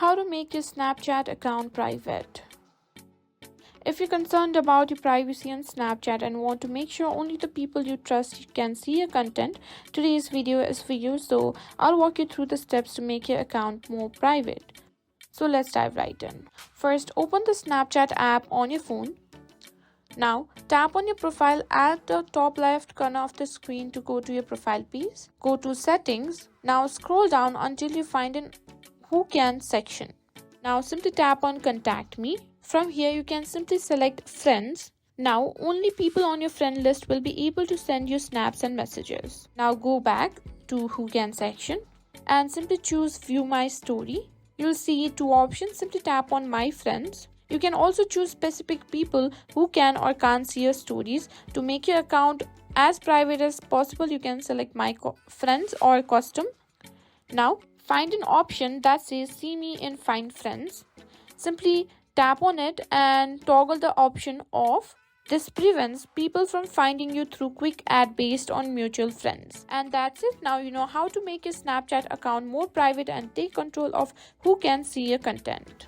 How to make your Snapchat account private. If you're concerned about your privacy on Snapchat and want to make sure only the people you trust can see your content, today's video is for you. So I'll walk you through the steps to make your account more private. So let's dive right in. First, open the Snapchat app on your phone. Now, tap on your profile at the top left corner of the screen to go to your profile piece. Go to Settings. Now scroll down until you find an Who Can section. Now simply tap on Contact Me. From here you can simply select Friends. Now only people on your friend list will be able to send you snaps and messages. Now go back to Who Can section and simply choose View My Story. You'll see two options. Simply tap on My Friends. You can also choose specific people who can or can't see your stories. To make your account as private as possible, you can select My Friends or Custom. Now find an option that says See Me in Find Friends. Simply tap on it and toggle the option off. This prevents people from finding you through quick ad based on mutual friends. And that's it. Now you know how to make your Snapchat account more private and take control of who can see your content.